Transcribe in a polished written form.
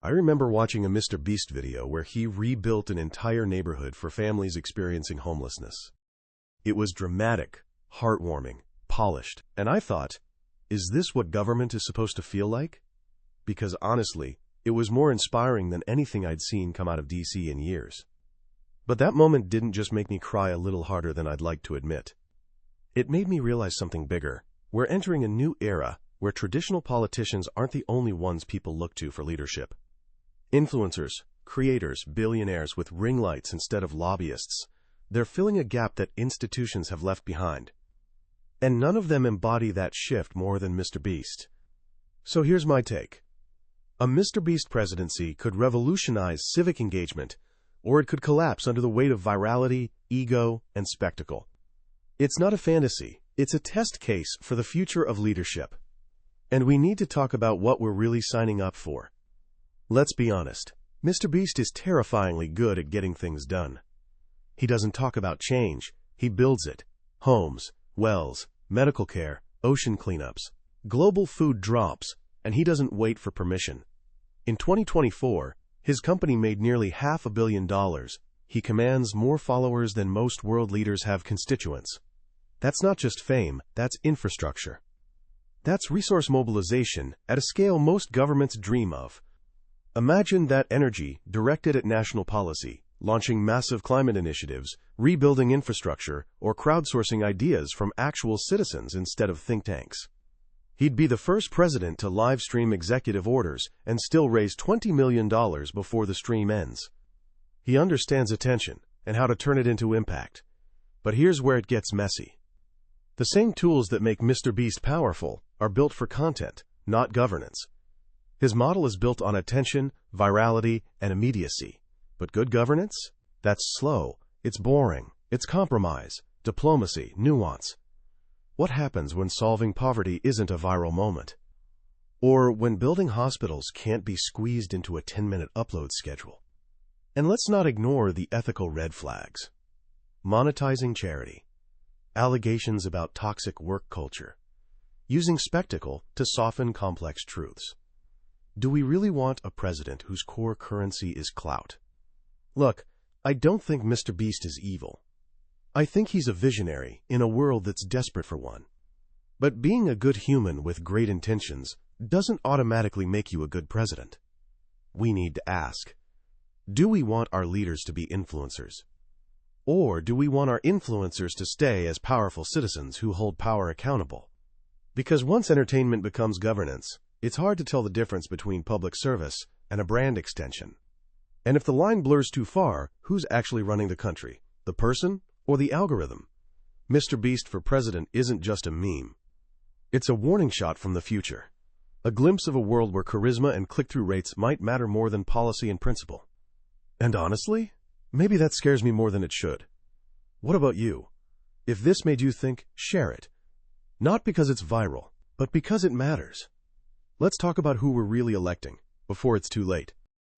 I remember watching a MrBeast video where he rebuilt an entire neighborhood for families experiencing homelessness. It was dramatic, heartwarming, polished, and I thought, is this what government is supposed to feel like? Because honestly, it was more inspiring than anything I'd seen come out of DC in years. But that moment didn't just make me cry a little harder than I'd like to admit. It made me realize something bigger. We're entering a new era where traditional politicians aren't the only ones people look to for leadership. Influencers, creators, billionaires with ring lights instead of lobbyists, they're filling a gap that institutions have left behind. And none of them embody that shift more than MrBeast. So here's my take. A MrBeast presidency could revolutionize civic engagement, or it could collapse under the weight of virality, ego, and spectacle. It's not a fantasy, it's a test case for the future of leadership. And we need to talk about what we're really signing up for. Let's be honest, MrBeast is terrifyingly good at getting things done. He doesn't talk about change, he builds it. Homes, wells, medical care, ocean cleanups, global food drops, and he doesn't wait for permission. In 2024, his company made nearly $500 million. He commands more followers than most world leaders have constituents. That's not just fame, that's infrastructure. That's resource mobilization at a scale most governments dream of. Imagine that energy directed at national policy, launching massive climate initiatives, rebuilding infrastructure, or crowdsourcing ideas from actual citizens instead of think tanks. He'd be the first president to live stream executive orders and still raise $20 million before the stream ends. He understands attention and how to turn it into impact. But here's where it gets messy. The same tools that make MrBeast powerful are built for content, not governance. His model is built on attention, virality, and immediacy. But good governance? That's slow, it's boring, it's compromise, diplomacy, nuance. What happens when solving poverty isn't a viral moment? Or when building hospitals can't be squeezed into a 10-minute upload schedule? And let's not ignore the ethical red flags. Monetizing charity. Allegations about toxic work culture. Using spectacle to soften complex truths. Do we really want a president whose core currency is clout? Look, I don't think MrBeast is evil. I think he's a visionary in a world that's desperate for one. But being a good human with great intentions doesn't automatically make you a good president. We need to ask, do we want our leaders to be influencers? Or do we want our influencers to stay as powerful citizens who hold power accountable? Because once entertainment becomes governance, it's hard to tell the difference between public service and a brand extension. And if the line blurs too far, who's actually running the country? The person or the algorithm? MrBeast for president isn't just a meme. It's a warning shot from the future. A glimpse of a world where charisma and click-through rates might matter more than policy and principle. And honestly, maybe that scares me more than it should. What about you? If this made you think, share it. Not because it's viral, but because it matters. Let's talk about who we're really electing, before it's too late.